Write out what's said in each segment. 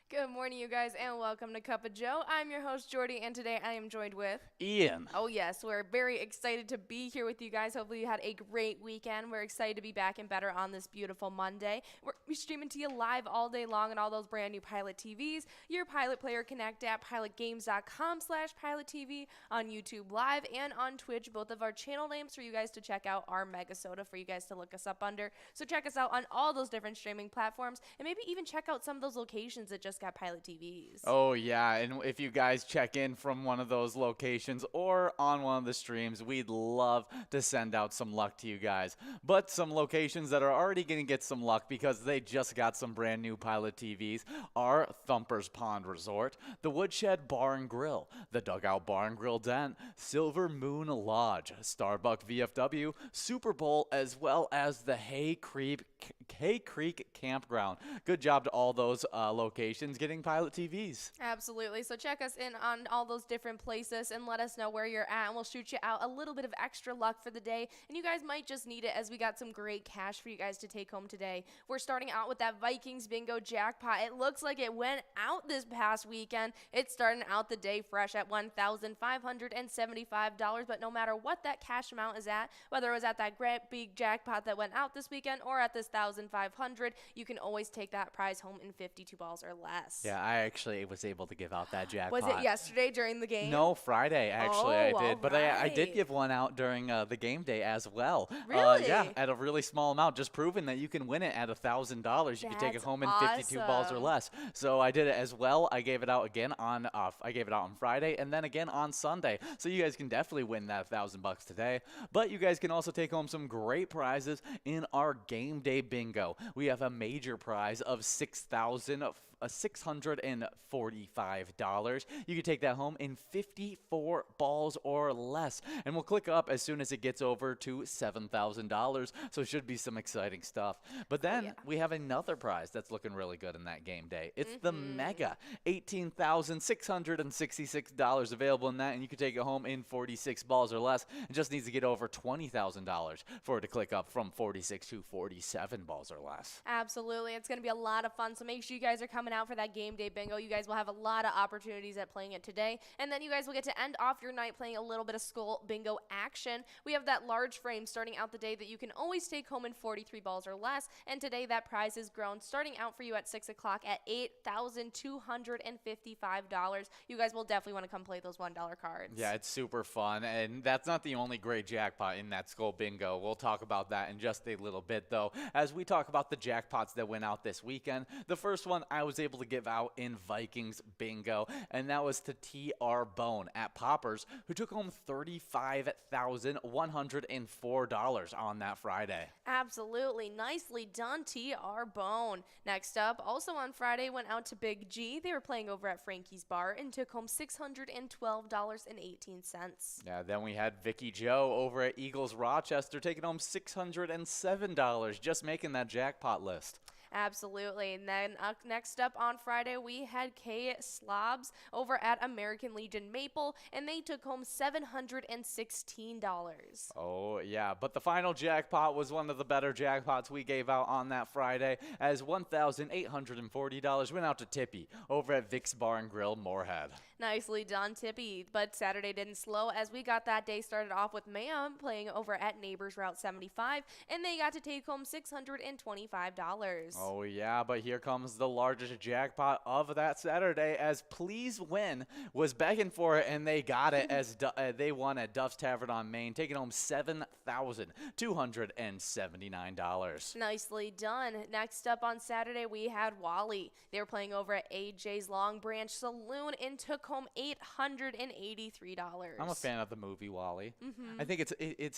Good morning, you guys, and welcome to Cup of Joe. I'm your host, Jordy, and today I am joined with Ian. Oh, yes, we're very excited to be here with you guys. Hopefully you had a great weekend. We're excited to be back and better on this beautiful Monday. We're streaming to you live all day long on all those brand new Pilot TVs, your Pilot Player Connect app, pilotgames.com/PilotTV, on YouTube Live, and on Twitch. Both of our channel names for you guys to check out are MegaSota for you guys to look us up under. So check us out on all those different streaming platforms, and maybe even check out some of those locations that just got Pilot TVs. Oh, yeah, and if you guys check in from one of those locations or on one of the streams, we'd love to send out some luck to you guys. But some locations that are already going to get some luck because they just got some brand new Pilot TVs are Thumper's Pond Resort, the Woodshed Bar and Grill, the Dugout Bar and Grill Den, Silver Moon Lodge, Starbuck VFW, Super Bowl, as well as the Hay Creek Campground. Good job to all those locations getting Pilot TVs. Absolutely. So check us in on all those different places and let us know where you're at, and we'll shoot you out a little bit of extra luck for the day. And you guys might just need it, as we got some great cash for you guys to take home today. We're starting out with that Vikings bingo jackpot. It looks like it went out this past weekend. It's starting out the day fresh at $1,575. But no matter what that cash amount is at, whether it was at that great big jackpot that went out this weekend or at this $1,500, you can always take that prize home in 52 balls or less. Yeah, I actually was able to give out that jackpot. Was it yesterday during the game? No, Friday, actually, I did. But I did right. give one out during the game day as well. Really? Yeah, at a really small amount, just proving that you can win it at $1,000. You can take it That's home in 52 balls or awesome. less. So I did it as well. I gave it out again on Friday and then again on Sunday. So you guys can definitely win that $1,000 today. But you guys can also take home some great prizes in our game day bingo. We have a major prize of $645. You can take that home in 54 balls or less. And we'll click up as soon as it gets over to $7,000. So it should be some exciting stuff. But then we have another prize that's looking really good in that game day. It's the Mega. $18,666 available in that. And you can take it home in 46 balls or less. It just needs to get over $20,000 for it to click up from 46 to 47 balls or less. Absolutely. It's going to be a lot of fun, so make sure you guys are coming out for that game day bingo. You guys will have a lot of opportunities at playing it today, and then you guys will get to end off your night playing a little bit of skull bingo action. We have that large frame starting out the day that you can always take home in 43 balls or less, and today that prize has grown, starting out for you at 6 o'clock at $8,255. You guys will definitely want to come play those $1 cards. Yeah, it's super fun, and that's not the only great jackpot in that skull bingo. We'll talk about that in just a little bit, though, as we talk about the jackpots that went out this weekend. The first one I was able to give out in Vikings bingo, and that was to TR Bone at Poppers, who took home $35,104 on that Friday. Absolutely. Nicely done, TR Bone. Next up, also on Friday, went out to Big G. They were playing over at Frankie's Bar and took home $612.18. Yeah, then we had Vicky Joe over at Eagles Rochester taking home $607, just making that jackpot list. Absolutely. And then next up on Friday, we had Kay Slobs over at American Legion Maple, and they took home $716. Oh, yeah, but the final jackpot was one of the better jackpots we gave out on that Friday, as $1,840 went out to Tippy over at Vic's Bar and Grill, Moorhead. Nicely done, Tippy. But Saturday didn't slow, as we got that day started off with Ma'am playing over at Neighbors Route 75, and they got to take home $625. Oh, yeah, but here comes the largest jackpot of that Saturday, as Please Win was begging for it, and they got it as they won at Duff's Tavern on Main, taking home $7,279. Nicely done. Next up on Saturday, we had Wally. They were playing over at AJ's Long Branch Saloon and took home $883. I'm a fan of the movie Wally. I think it's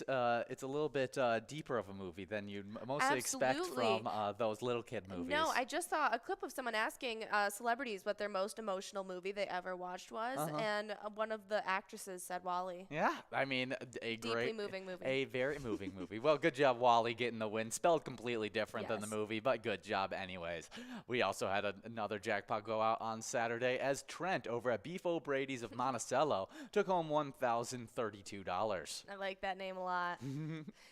a little bit deeper of a movie than you'd mostly expect from those little kid movies. No, I just saw a clip of someone asking celebrities what their most emotional movie they ever watched was, and one of the actresses said Wally. Yeah, I mean, Deeply moving movie. A very moving movie. Well, good job, Wally, getting the win. Spelled completely different than the movie, but good job anyways. We also had another jackpot go out on Saturday, as Trent over at Beef Beefo Brady's of Monticello took home $1,032. I like that name a lot.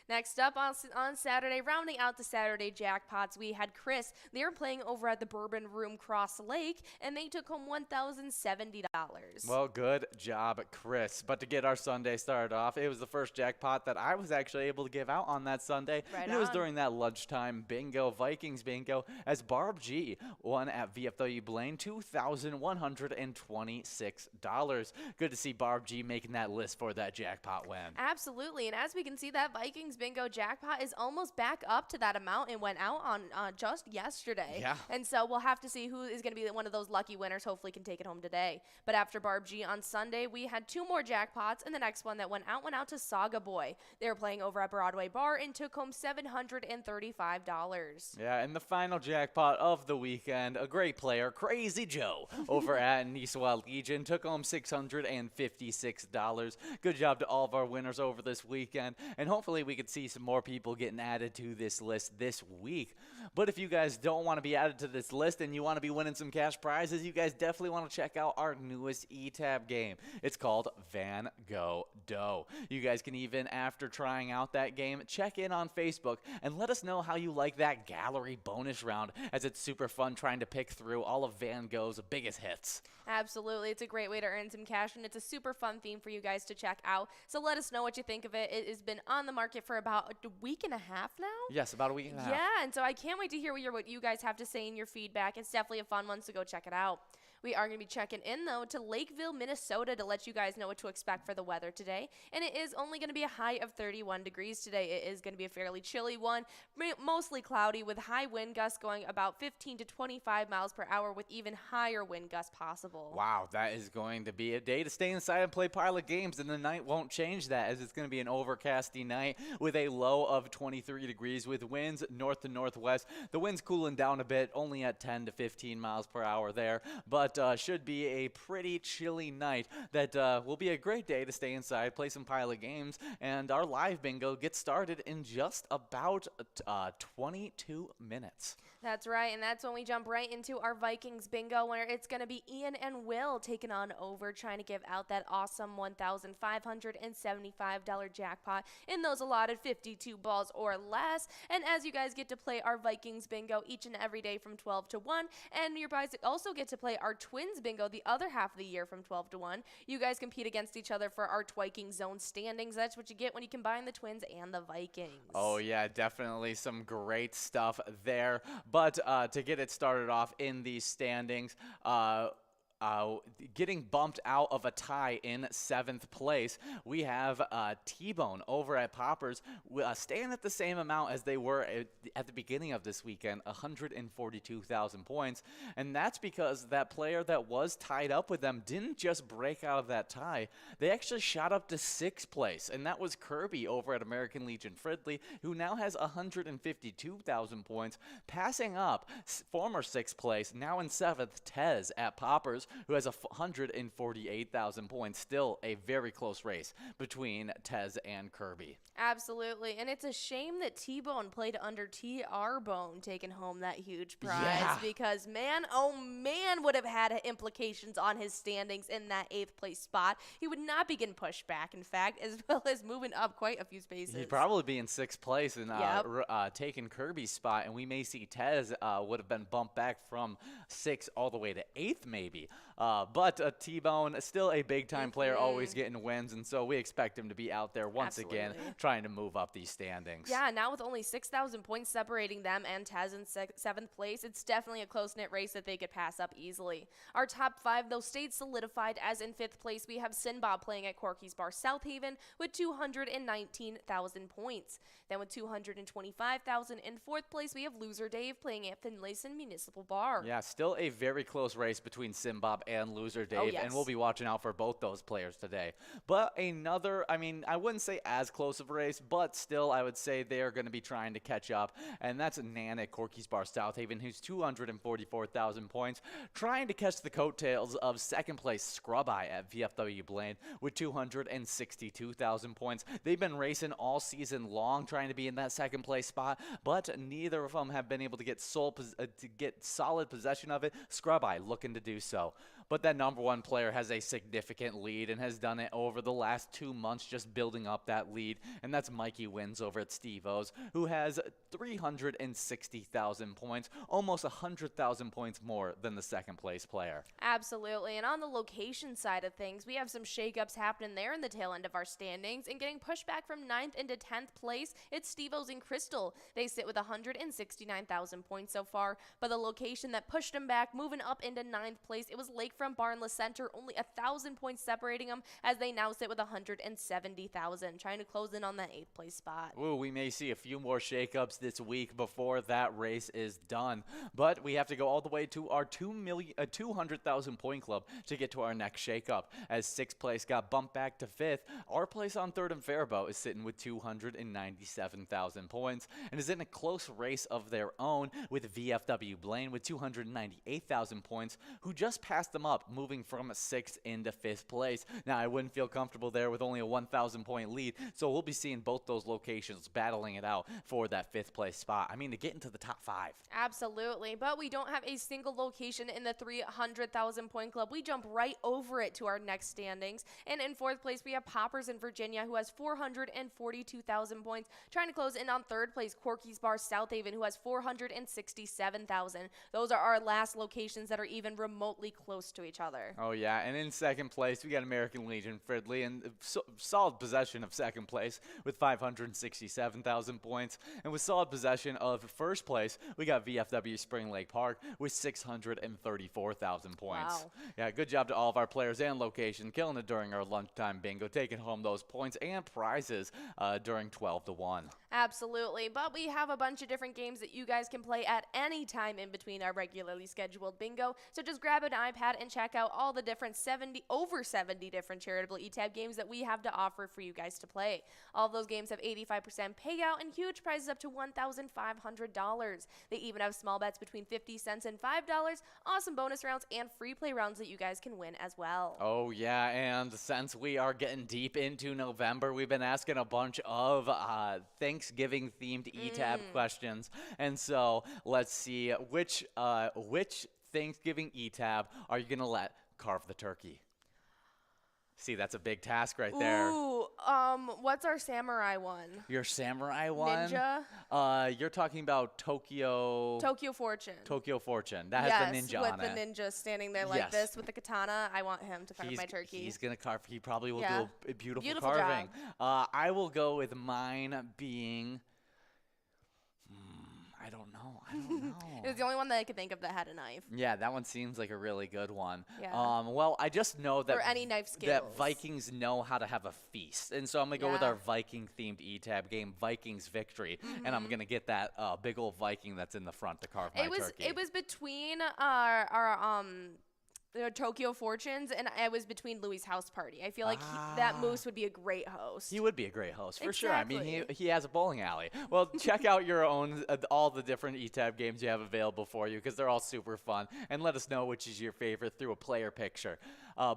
Next up on Saturday, rounding out the Saturday jackpots, we had Chris. They were playing over at the Bourbon Room Cross Lake, and they took home $1,070. Well, good job, Chris. But to get our Sunday started off, it was the first jackpot that I was actually able to give out on that Sunday. Right and it was on. during that lunchtime bingo, Vikings bingo, as Barb G won at VFW Blaine $2,126. Good to see Barb G making that list for that jackpot win. Absolutely, and as we can see, that Vikings bingo jackpot is almost back up to that amount and went out on just yesterday. Yeah. And so we'll have to see who is going to be one of those lucky winners. Hopefully can take it home today. But after Barb G on Sunday, we had 2 more jackpots, and the next one that went out to Saga Boy. They were playing over at Broadway Bar and took home $735. Yeah, and the final jackpot of the weekend, a great player, Crazy Joe, over at Nisawa Legion, took home $656. Good job to all of our winners over this weekend, and hopefully we could see some more people getting added to this list this week. But if you guys don't want to be added to this list and you want to be winning some cash prizes, you guys definitely want to check out our newest E-Tab game. It's called Van Go Dough. You guys can even, after trying out that game, check in on Facebook and let us know how you like that gallery bonus round, as it's super fun trying to pick through all of Van Gogh's biggest hits. Absolutely. It's a great way to earn some cash, and it's a super fun theme for you guys to check out. So let us know what you think of it. It has been on the market for about a week and a half now. Yes, about a week and a half. Yeah, and so I can't wait to hear what you guys have to say in your feedback. It's definitely a fun one, so go check it out. We are going to be checking in, though, to Lakeville, Minnesota to let you guys know what to expect for the weather today. And it is only going to be a high of 31 degrees today. It is going to be a fairly chilly one, mostly cloudy with high wind gusts going about 15 to 25 miles per hour with even higher wind gusts possible. Wow, that is going to be a day to stay inside and play Pilot games, and the night won't change that, as it's going to be an overcasty night with a low of 23 degrees with winds north to northwest. The wind's cooling down a bit, only at 10 to 15 miles per hour there, but should be a pretty chilly night that will be a great day to stay inside, play some Pilot games, and our live bingo gets started in just about 22 minutes. That's right, and that's when we jump right into our Vikings bingo, where it's going to be Ian and Will taking on over, trying to give out that awesome $1,575 jackpot in those allotted 52 balls or less. And as you guys get to play our Vikings bingo each and every day from 12 to 1, and you guys also get to play our Twins bingo the other half of the year from 12 to 1, you guys compete against each other for our Twiking Zone standings. That's what you get when you combine the Twins and the Vikings. Oh, yeah, definitely some great stuff there. But to get it started off in these standings, getting bumped out of a tie in 7th place, we have T-Bone over at Poppers, staying at the same amount as they were at the beginning of this weekend, 142,000 points. And that's because that player that was tied up with them didn't just break out of that tie. They actually shot up to 6th place, and that was Kirby over at American Legion Fridley, who now has 152,000 points, passing up former 6th place, now in 7th, Tez at Poppers, who has 148,000 points. Still a very close race between Tez and Kirby. Absolutely, and it's a shame that T-Bone played under TR Bone taking home that huge prize, because man, oh man, would have had implications on his standings in that 8th place spot. He would not be getting pushed back, in fact, as well as moving up quite a few spaces. He'd probably be in 6th place and taking Kirby's spot, and we may see Tez would have been bumped back from 6th all the way to 8th maybe. But T-Bone, still a big-time player, always getting wins, and so we expect him to be out there once again trying to move up these standings. Yeah, now with only 6,000 points separating them and Tez in 7th place, it's definitely a close-knit race that they could pass up easily. Our top 5, though, stayed solidified, as in 5th place we have Sinbob playing at Corky's Bar South Haven with 219,000 points. Then with 225,000 in 4th place, we have Loser Dave playing at Finlayson Municipal Bar. Yeah, still a very close race between Sinbob and Loser Dave, and we'll be watching out for both those players today. But another, I mean, I wouldn't say as close of a race, but still I would say they are going to be trying to catch up, and that's Nan at Corky's Bar South Haven, who's 244,000 points, trying to catch the coattails of 2nd place Scrub Eye at VFW Blaine with 262,000 points. They've been racing all season long trying to be in that 2nd place spot, but neither of them have been able to get solid possession of it. Scrub Eye looking to do so. but that number one player has a significant lead and has done it over the last 2 months, just building up that lead, and that's Mikey Wins over at Steve-O's, who has 360,000 points, almost 100,000 points more than the second place player. Absolutely. And on the location side of things, we have some shakeups happening there in the tail end of our standings. And getting pushed back from 9th into 10th place, it's Steve-O's and Crystal. They sit with 169,000 points so far. But the location that pushed them back, moving up into 9th place, it was Lakefront Barnless Center, only 1,000 points separating them, as they now sit with 170,000, trying to close in on that 8th place spot. Ooh, we may see a few more shakeups this week before that race is done. But we have to go all the way to our 200,000 point club to get to our next shakeup. As 6th place got bumped back to 5th, our place on 3rd and Faribault is sitting with 297,000 points and is in a close race of their own with VFW Blaine with 298,000 points, who just passed them up, moving from 6th into 5th place. Now, I wouldn't feel comfortable there with only a 1,000 point lead, so we'll be seeing both those locations battling it out for that 5th place spot. I mean, to get into the top 5. Absolutely, but we don't have a single location in the 300,000 point club. We jump right over it to our next standings, and in 4th place we have Poppers in Virginia, who has 442,000 points, trying to close in on 3rd place Corky's Bar South Haven, who has 467,000. Those are our last locations that are even remotely close to each other. Oh yeah, and in 2nd place we got American Legion Fridley in solid possession of 2nd place with 567,000 points, and with solid possession of 1st place we got VFW Spring Lake Park with 634,000 points. Wow. Yeah, good job to all of our players and location, killing it during our lunchtime bingo, taking home those points and prizes during 12 to 1. Absolutely, but we have a bunch of different games that you guys can play at any time in between our regularly scheduled bingo. So just grab an iPad and check out all the different over 70 different charitable eTab games that we have to offer for you guys to play. All of those games have 85% payout and huge prizes up to $1,500. They even have small bets between 50 cents and $5, awesome bonus rounds, and free play rounds that you guys can win as well. Oh yeah, and since we are getting deep into November, we've been asking a bunch of Thanksgiving themed eTab questions, and so let's see which Thanksgiving eTab are you gonna let carve the turkey? See, that's a big task right there. Ooh, what's our samurai one? Your samurai one? Ninja? You're talking about Tokyo Fortune. Tokyo Fortune. That has the ninja on it. With the ninja standing there like this with the katana. I want him to carve my turkey. He's going to carve. He probably will do a beautiful Job. carving. I will go with mine being... I don't know. It was the only one that I could think of that had a knife. Yeah, that one seems like a really good one. Yeah. Well, I just know that or any knife skills. That Vikings know how to have a feast, and so I'm gonna go with our Viking-themed eTab game, Vikings Victory, and I'm gonna get that big old Viking that's in the front to carve my turkey. It was between our Tokyo Fortunes, and I was between Louis' house party. I feel like that Moose would be a great host. He would be a great host, for sure. I mean, he has a bowling alley. Well, check out your own, all the different eTab games you have available for you, because they're all super fun, and let us know which is your favorite through a player picture.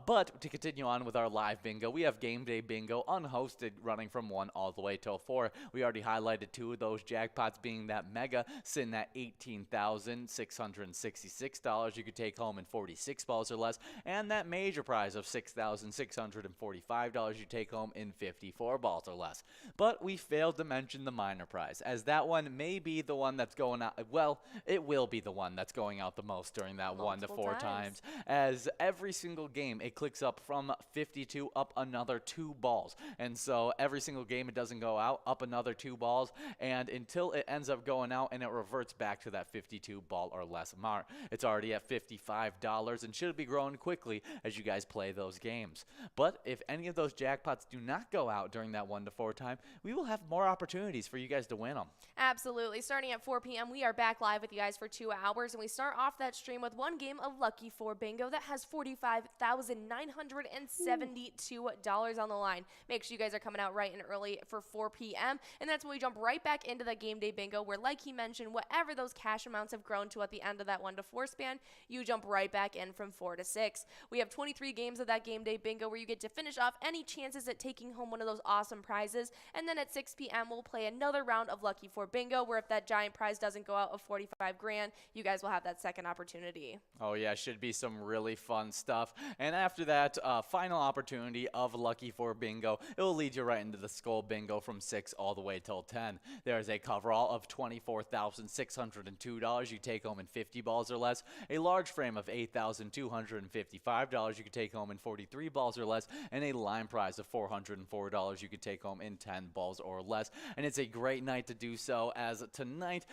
But to continue on with our live bingo, we have Game Day Bingo unhosted, running from 1 all the way till 4. We already highlighted 2 of those jackpots, being that Mega sitting at $18,666 you could take home in 46 balls or less, and that major prize of $6,645 you take home in 54 balls or less. But we failed to mention the minor prize, as that one may be the one that's going out. Well, it will be the one that's going out the most during that Multiple 1 to 4 times, as every single game it clicks up from 52 up another 2 balls, and so every single game it doesn't go out, up another 2 balls, and until it ends up going out and it reverts back to that 52 ball or less mark. It's already at $55 and should be growing quickly as you guys play those games. But if any of those jackpots do not go out during that 1 to 4 time, we will have more opportunities for you guys to win them. Absolutely. Starting at 4 p.m., we are back live with you guys for 2 hours, and we start off that stream with one game of Lucky 4 Bingo that has $45,972 on the line. Make sure you guys are coming out bright and early for 4 p.m., and that's when we jump right back into the Game Day Bingo, where, like he mentioned, whatever those cash amounts have grown to at the end of that 1 to 4 span, you jump right back in from 4 to 6. We have 23 games of that game day bingo where you get to finish off any chances at taking home one of those awesome prizes. And then at 6 p.m. we'll play another round of Lucky 4 bingo where if that giant prize doesn't go out of 45 grand, you guys will have that second opportunity. Oh yeah, should be some really fun stuff. And after that final opportunity of Lucky 4 bingo, it will lead you right into the Skull bingo from 6 all the way till 10. There's a coverall of $24,602 you take home in 50 balls or less, a large frame of $8,255 you could take home in 43 balls or less, and a line prize of $404 you could take home in 10 balls or less. And it's a great night to do so, as tonight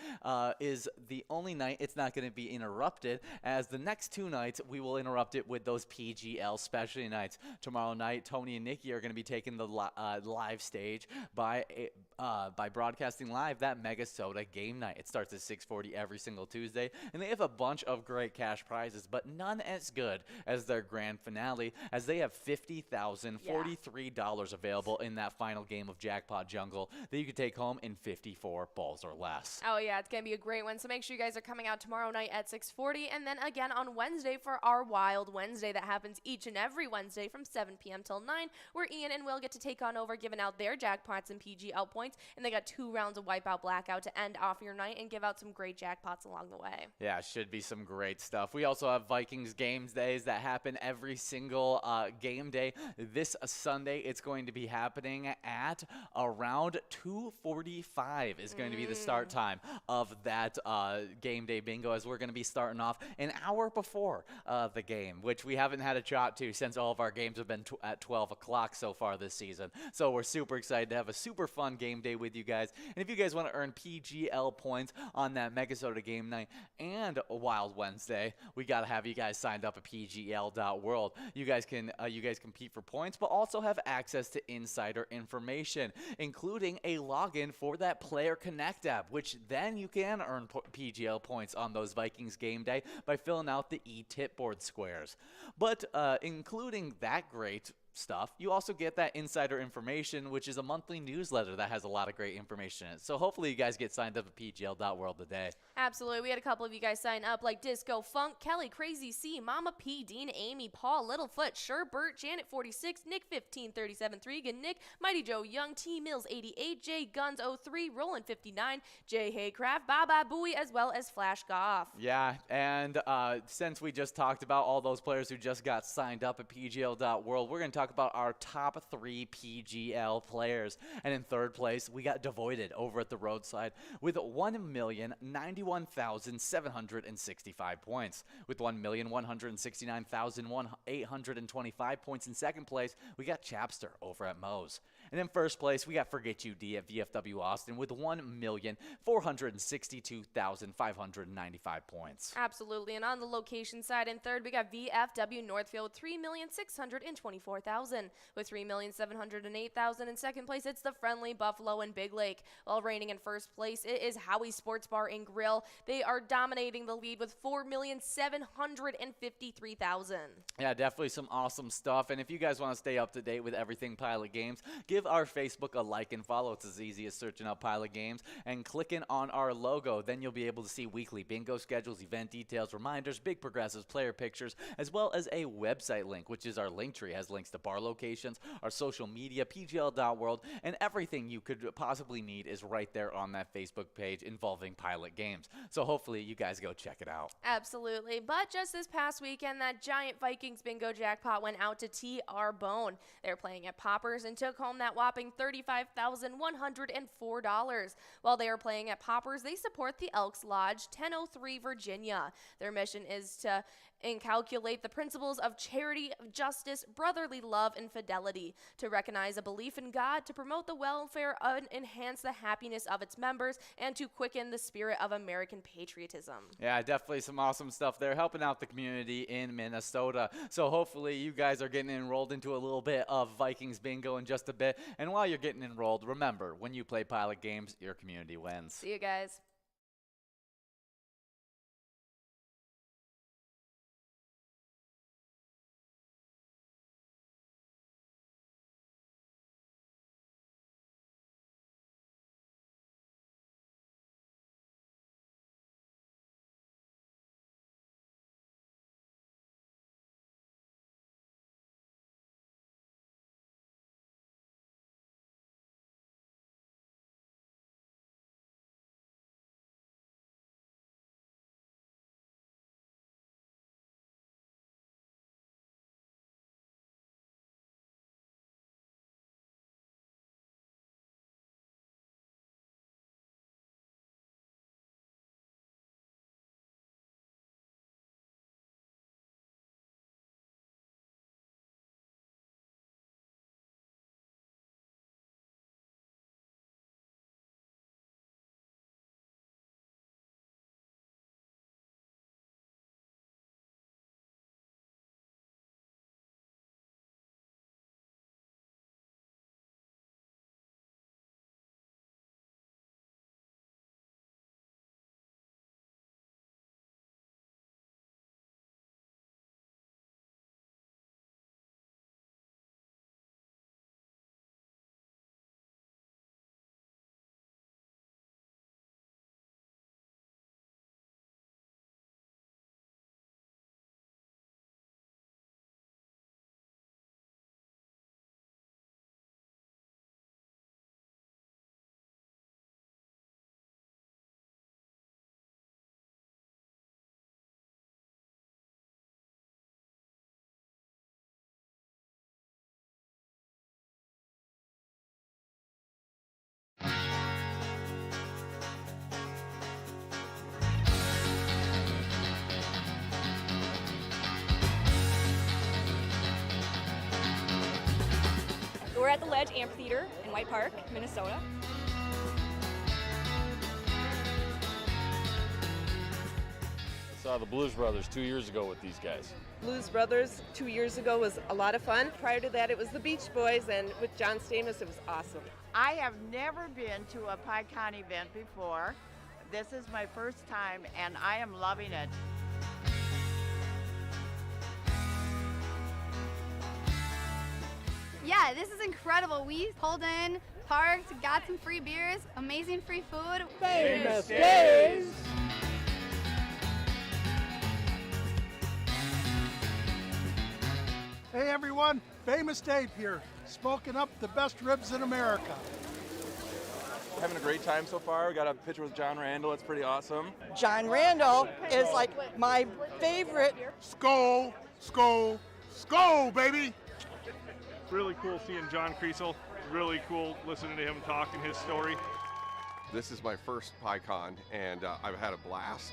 is the only night it's not going to be interrupted, as the next 2 nights we will interrupt it with those PGL specialty nights. Tomorrow night, Tony and Nikki are going to be taking the live stage by broadcasting live that MegaSota game night. It starts at 6:40 every single Tuesday, and they have a bunch of great cash prizes, but none as good as their grand finale, as they have $50,043 available in that final game of Jackpot Jungle that you can take home in 54 balls or less. Oh yeah, it's going to be a great one, so make sure you guys are coming out tomorrow night at 6:40, and then again on Wednesday for our Wild Wednesday that happens each and every Wednesday from 7 p.m. till 9, where Ian and Will get to take on over giving out their jackpots and PGL points, and they got 2 rounds of Wipeout Blackout to end off your night and give out some great jackpots along the way. Yeah, should be some great stuff. We also have Vikings Games Days that happen every single game day. This Sunday, it's going to be happening at around 2:45 is going to be the start time of that game day bingo, as we're going to be starting off an hour before the game, which we haven't had a shot to since all of our games have been at 12 o'clock so far this season. So we're super excited to have a super fun game day with you guys. And if you guys want to earn PGL points on that MegaSota game night and a Wild Wednesday, we got to have you guys signed up at PGL.world. You guys can compete for points, but also have access to insider information, including a login for that Player Connect app, which then you can earn PGL points on those Vikings game day by filling out the e-tip board squares. But including that great stuff, you also get that insider information, which is a monthly newsletter that has a lot of great information in it. So hopefully you guys get signed up at PGL.world today. Absolutely. We had a couple of you guys sign up, like Disco Funk, Kelly, Crazy C, Mama P, Dean, Amy, Paul, Littlefoot, Sherbert, Janet 46, Nick 15, 37, Thregan, Nick, Mighty Joe, Young, T Mills 88, J Guns 03, Roland 59, J Haycraft, Baba Booey, as well as Flash Goff. Yeah, and since we just talked about all those players who just got signed up at PGL.world, we're going to talk about our top 3 PGL players. And in third place, we got Devoided over at the roadside with 1,091,765 points. With 1,169,825 points in second place, we got Chapster over at Moe's. And in first place, we got Forget You D at VFW Austin with 1,462,595 points. Absolutely. And on the location side, in third, we got VFW Northfield, 3,624,000. With 3,708,000 in second place, it's the Friendly Buffalo and Big Lake. While reigning in first place, it is Howie's Sports Bar and Grill. They are dominating the lead with 4,753,000. Yeah, definitely some awesome stuff. And if you guys want to stay up to date with everything Pilot Games, give our Facebook a like and follow. It's as easy as searching up Pilot Games and clicking on our logo. Then you'll be able to see weekly bingo schedules, event details, reminders, big progressives, player pictures, as well as a website link, which is our link tree. It has links to bar locations, our social media, PGL.world, and everything you could possibly need is right there on that Facebook page involving Pilot Games. So hopefully you guys go check it out. Absolutely. But just this past weekend, that giant Vikings bingo jackpot went out to TR Bone. They're playing at Poppers and took home that whopping $35,104. While they are playing at Poppers, they support the Elks Lodge, 1003 Virginia. Their mission is to inculcate the principles of charity, justice, brotherly love, and fidelity, to recognize a belief in God, to promote the welfare and enhance the happiness of its members, and to quicken the spirit of American patriotism. Yeah, definitely some awesome stuff there, helping out the community in Minnesota. So hopefully you guys are getting enrolled into a little bit of Vikings bingo in just a bit. And while you're getting enrolled, remember, when you play Pilot Games, your community wins. See you guys. We're at the Ledge Amphitheater in White Park, Minnesota. I saw the Blues Brothers 2 years ago with these guys. Blues Brothers 2 years ago was a lot of fun. Prior to that, it was the Beach Boys, and with John Stamos, it was awesome. I have never been to a PyCon event before. This is my first time, and I am loving it. Yeah, this is incredible. We pulled in, parked, got some free beers, amazing free food. Famous days! Hey everyone, Famous Dave here, smoking up the best ribs in America. Having a great time so far. We got a picture with John Randall. It's pretty awesome. John Randall is like my favorite. Skol, skol, skol, baby! Really cool seeing John Kriesel. Really cool listening to him talking his story. This is my first PyCon, and I've had a blast.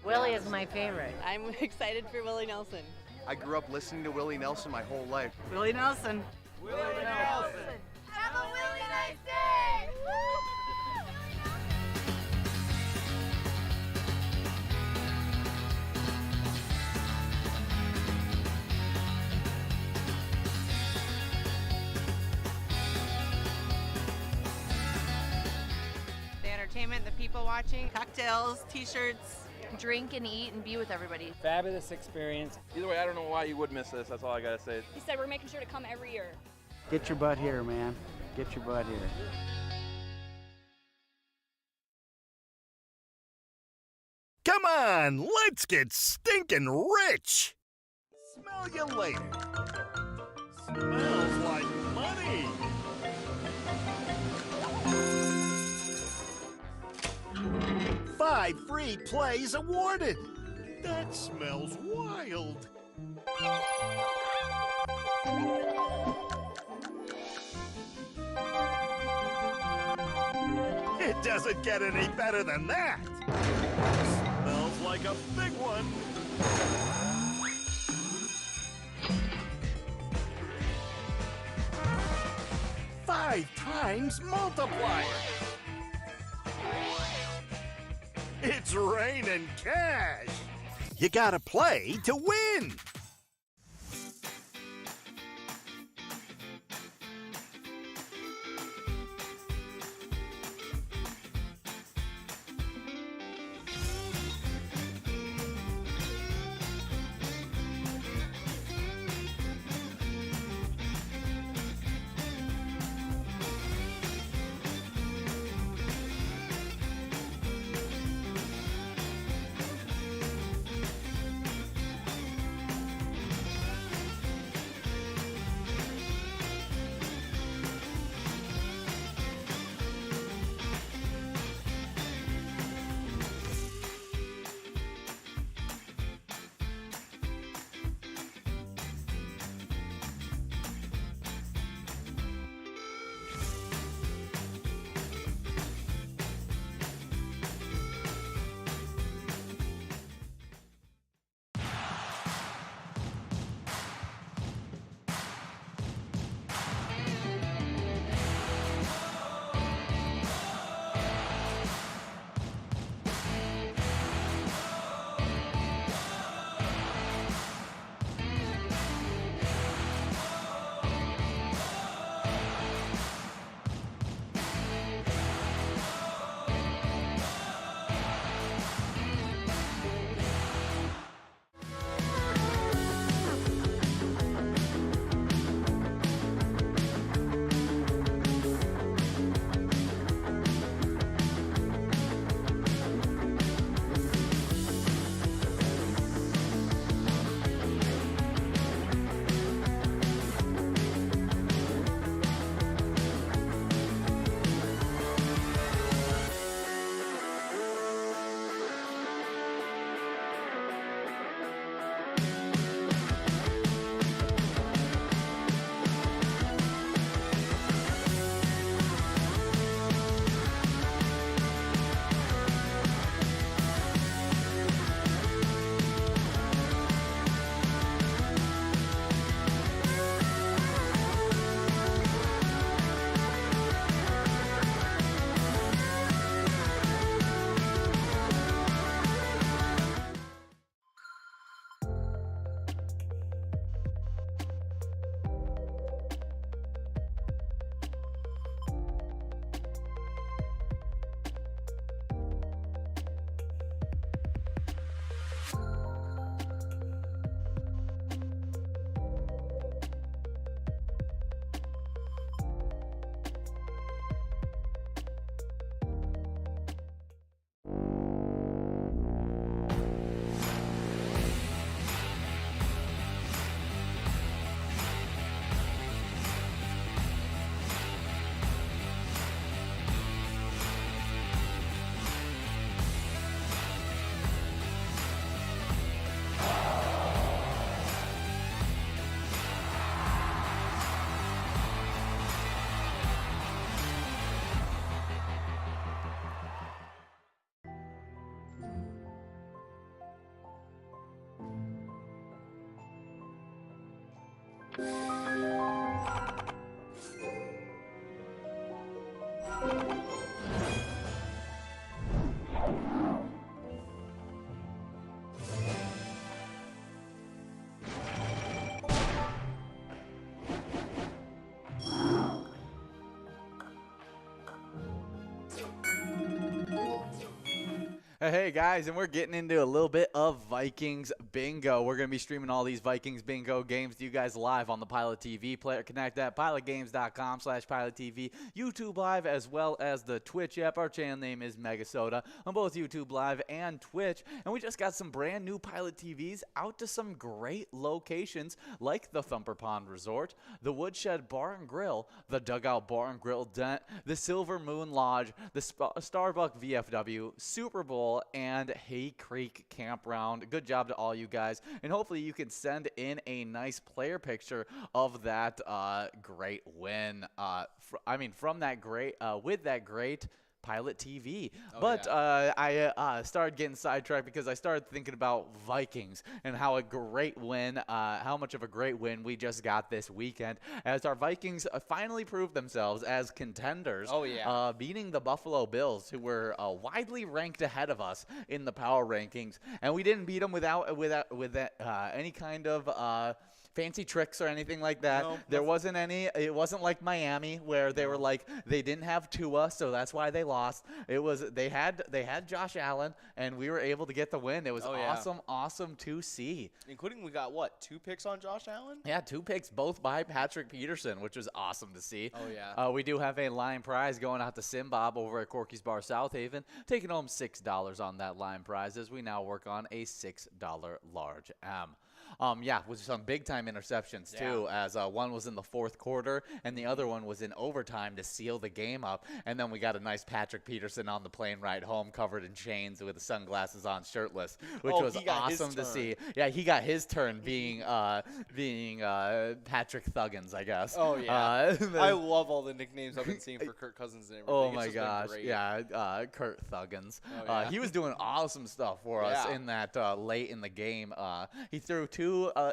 Willie is my favorite. I'm excited for Willie Nelson. I grew up listening to Willie Nelson my whole life. Willie Nelson. Willie Nelson. Have a really nice day! The entertainment, the people watching, Cocktails, t-shirts. Drink and eat and be with everybody. Fabulous experience. Either way, I don't know why you would miss this. That's all I gotta say. He said we're making sure to come every year. Get your butt here, man. Get your butt here. Come on, let's get stinking rich. Smell you later. Smells like money. Five free plays awarded. That smells wild. It doesn't get any better than that. Smells like a big one. Five times multiplier. It's raining cash. You gotta play to win. Hey guys, and we're getting into a little bit of Vikings Bingo. We're going to be streaming all these Vikings Bingo games to you guys live on the Pilot TV. Player Connect at pilotgames.com/PilotTV, YouTube Live, as well as the Twitch app. Our channel name is MegaSota on both YouTube Live and Twitch. And we just got some brand new Pilot TVs out to some great locations like the Thumper Pond Resort, the Woodshed Bar and Grill, the Dugout Bar and Grill Dent, the Silver Moon Lodge, the Starbuck VFW, Super Bowl, and Hay Creek Campground. Good job to all you guys, and hopefully you can send in a nice player picture of that great win. From that great with that great Pilot TV. I started getting sidetracked because I started thinking about Vikings and how how much of a great win we just got this weekend as our Vikings finally proved themselves as contenders. Beating the Buffalo Bills, who were widely ranked ahead of us in the power rankings, and we didn't beat them without any kind of fancy tricks or anything like that. No, there wasn't any. It wasn't like Miami where they were like they didn't have Tua, so that's why they lost. It was they had Josh Allen, and we were able to get the win. It was awesome to see. Including we got what, 2 picks on Josh Allen? Yeah, 2 picks, both by Patrick Peterson, which was awesome to see. Oh yeah. We do have a line prize going out to Simbob over at Corky's Bar South Haven, taking home $6 on that line prize as we now work on a $6 large M. With some big-time interceptions, too, as one was in the 4th quarter and the other one was in overtime to seal the game up. And then we got a nice Patrick Peterson on the plane ride home covered in chains with the sunglasses on, shirtless, which was awesome to see. Yeah, he got his turn being Patrick Thuggins, I guess. Oh, yeah. I love all the nicknames I've been seeing for Kirk Cousins and everything. Oh, my gosh. Yeah, Kurt Thuggins. Oh, yeah. He was doing awesome stuff for us in that late in the game. He threw 2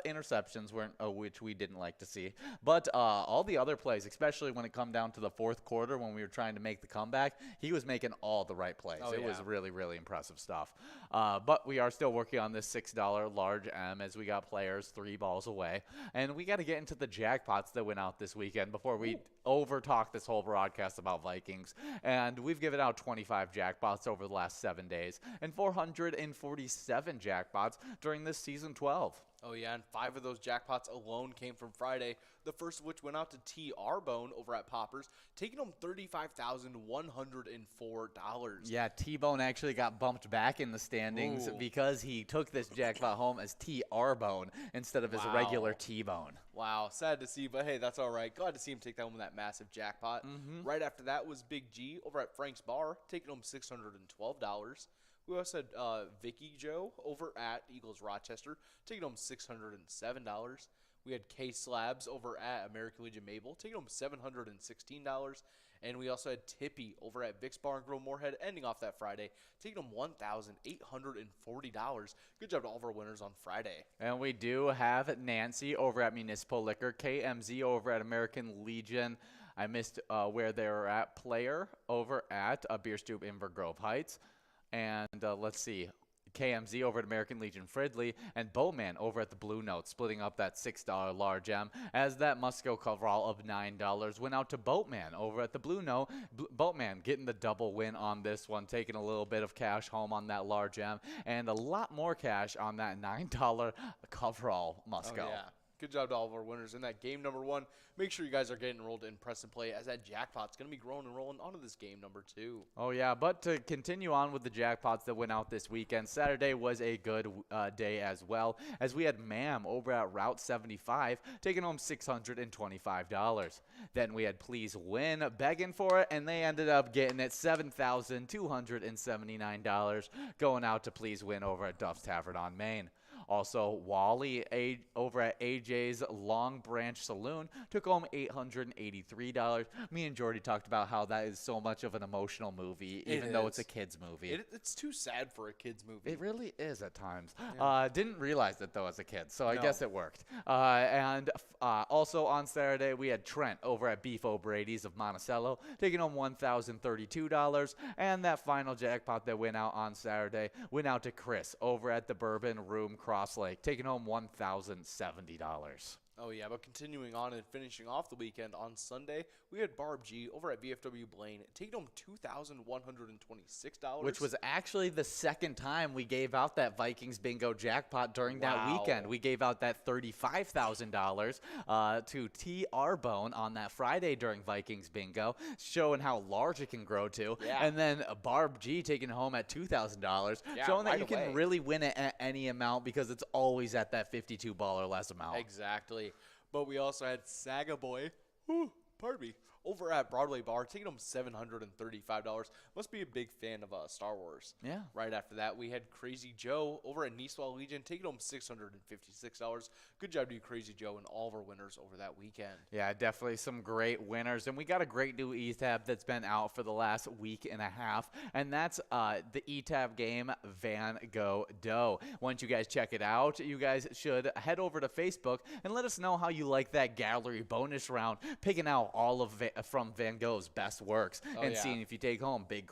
interceptions, which we didn't like to see. But all the other plays, especially when it come down to the 4th quarter when we were trying to make the comeback, he was making all the right plays. It was really, really impressive stuff. But we are still working on this $6 large M as we got players 3 balls away. And we got to get into the jackpots that went out this weekend before we over-talk this whole broadcast about Vikings. And we've given out 25 jackpots over the last 7 days and 447 jackpots during this season 12. Oh, yeah, and 5 of those jackpots alone came from Friday, the first of which went out to T.R. Bone over at Poppers, taking home $35,104. Yeah, T-Bone actually got bumped back in the standings because he took this jackpot home as T.R. Bone instead of his regular T-Bone. Wow, sad to see, but hey, that's all right. Glad to see him take home that massive jackpot. Right after that was Big G over at Frank's Bar, taking home $612. We also had Vicky Joe over at Eagles Rochester, taking home $607. We had K Slabs over at American Legion Mabel, taking home $716. And we also had Tippy over at Vic's Bar and Grill Moorhead, ending off that Friday, taking home $1,840. Good job to all of our winners on Friday. And we do have Nancy over at Municipal Liquor, KMZ over at American Legion. I missed where they were at. Player over at Beer Stoop in Grove Heights. And let's see, KMZ over at American Legion Fridley, and Boatman over at the Blue Note, splitting up that $6 large M, as that Musco coverall of $9 went out to Boatman over at the Blue Note. Boatman getting the double win on this one, taking a little bit of cash home on that large M, and a lot more cash on that $9 coverall Musco. Oh, yeah. Good job to all of our winners in that game number 1. Make sure you guys are getting enrolled in Press and Play, as that jackpot's going to be growing and rolling onto this game number 2. Oh, yeah, but to continue on with the jackpots that went out this weekend, Saturday was a good day as well, as we had Ma'am over at Route 75 taking home $625. Then we had Please Win begging for it, and they ended up getting it $7,279 going out to Please Win over at Duff's Tavern on Main. Also, Wally over at AJ's Long Branch Saloon took home $883. Me and Jordy talked about how that is so much of an emotional movie, even though it's a kid's movie. It's too sad for a kid's movie. It really is at times. Yeah. Didn't realize it, though, as a kid, so I No. guess it worked. And also on Saturday, we had Trent over at Beef O'Brady's of Monticello taking home $1,032. And that final jackpot that went out on Saturday went out to Chris over at the Bourbon Room Cross Lake, taking home $1,070. Oh, yeah, but continuing on and finishing off the weekend on Sunday, we had Barb G over at VFW Blaine taking home $2,126. Which was actually the second time we gave out that Vikings bingo jackpot during that weekend. We gave out that $35,000 to T.R. Bone on that Friday during Vikings bingo, showing how large it can grow to. Yeah. And then Barb G taking home at $2,000, showing that you can really win it at any amount because it's always at that 52 ball or less amount. Exactly. But we also had Saga Boy, pardon me, over at Broadway Bar, taking home $735. Must be a big fan of Star Wars. Yeah. Right after that, we had Crazy Joe over at Nieswell Legion, taking home $656. Good job to you, Crazy Joe, and all of our winners over that weekend. Yeah, definitely some great winners. And we got a great new E-Tab that's been out for the last week and a half, and that's the E-Tab game Van Gogh Doe. Once you guys check it out, you guys should head over to Facebook and let us know how you like that gallery bonus round, picking out all of from Van Gogh's best works and seeing if you take home big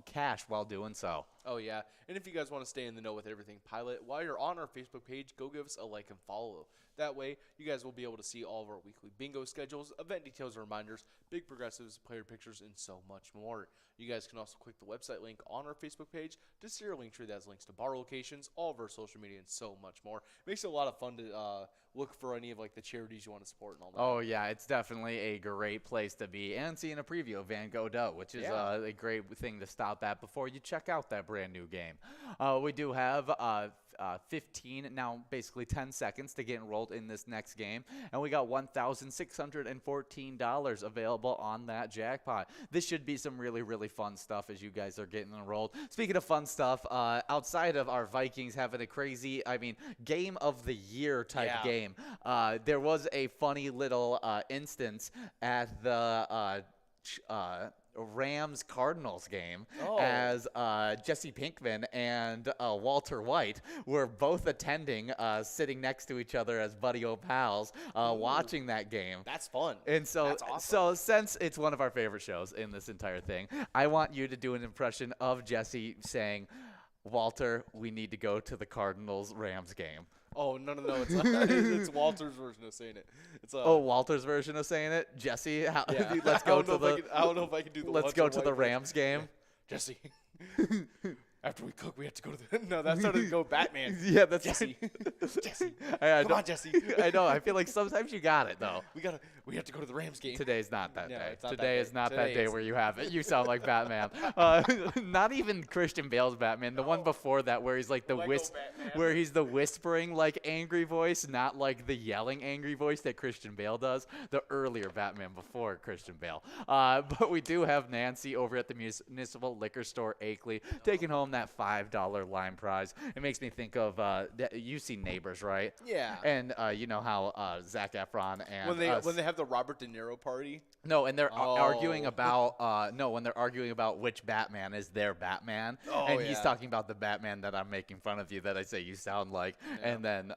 cash while doing so. Oh, yeah. And if you guys want to stay in the know with everything Pilot, while you're on our Facebook page, go give us a like and follow. That way, you guys will be able to see all of our weekly bingo schedules, event details and reminders, big progressives, player pictures, and so much more. You guys can also click the website link on our Facebook page to see our link tree that has links to bar locations, all of our social media, and so much more. It makes it a lot of fun to look for any of the charities you want to support and all that. Oh, yeah, it's definitely a great place to be. And seeing a preview of Van Gogh Doe, which is a great thing to stop at before you check out that brand new game. We do have 15, now basically 10 seconds to get enrolled in this next game. And we got $1,614 available on that jackpot. This should be some really, really fun stuff as you guys are getting enrolled. Speaking of fun stuff, outside of our Vikings having a crazy, game of the year type game, there was a funny little instance at the Rams-Cardinals game as Jesse Pinkman and Walter White were both attending, sitting next to each other as buddy old pals, watching that game. That's fun. And so, That's awesome. so since it's one of our favorite shows in this entire thing, I want you to do an impression of Jesse saying, "Walter, we need to go to the Cardinals-Rams game." Oh, no, it's Walter's version of saying it. It's Walter's version of saying it? Jesse, dude, let's go to the I don't know if I can do the let's go to the Rams game. Jesse. After we cook, we have to go to the... No, that started to go Batman. Yeah, that's Jesse. Jesse. Come on, Jesse. I know. I feel like sometimes you got it, though. We have to go to the Rams game. Today's not that No, day. it's not Today that is day. not Today that day is. where you have it. You sound like Batman. Not even Christian Bale's Batman. The one before that, where he's like where he's the whispering like angry voice, not like the yelling angry voice that Christian Bale does. The earlier Batman before Christian Bale. But we do have Nancy over at the Municipal Liquor Store Akeley taking home that $5 line prize. It makes me think of you've seen Neighbors, right? Yeah. And you know how Zac Efron and when they have the Robert De Niro party. No, and they're arguing about when they're arguing about which Batman is their Batman, and he's talking about the Batman that I'm making fun of you that I say you sound like, and then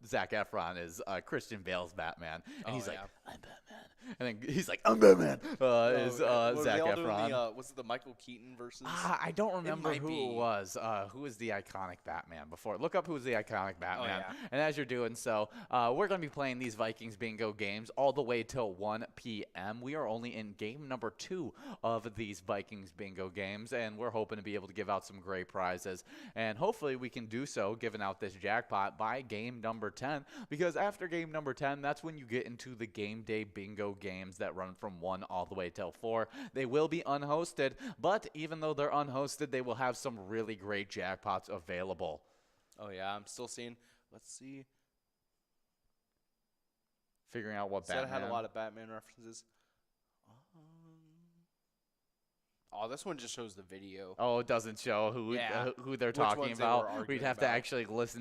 Zac Efron is Christian Bale's Batman, and he's like, I'm Batman, and then he's like, I'm Batman. Is Zac Efron? Was it the Michael Keaton versus? I don't remember who it was. Who was the iconic Batman before? Look up who's the iconic Batman. And as you're doing so, we're going to be playing these Vikings bingo games all the way till 1 p.m. We are only in game number 2 of these Vikings bingo games, and we're hoping to be able to give out some great prizes. And hopefully we can do so, giving out this jackpot by game number 10, because after game number 10, that's when you get into the game day bingo games that run from 1 all the way till 4. They will be unhosted, but even though they're unhosted, they will have some really great jackpots available. Oh, yeah. I'm still seeing. Let's see. Figuring out what Said Batman. I had a lot of Batman references. Oh, this one just shows the video. Oh, it doesn't show who they're Which talking ones they were about. arguing We'd have to about. actually listen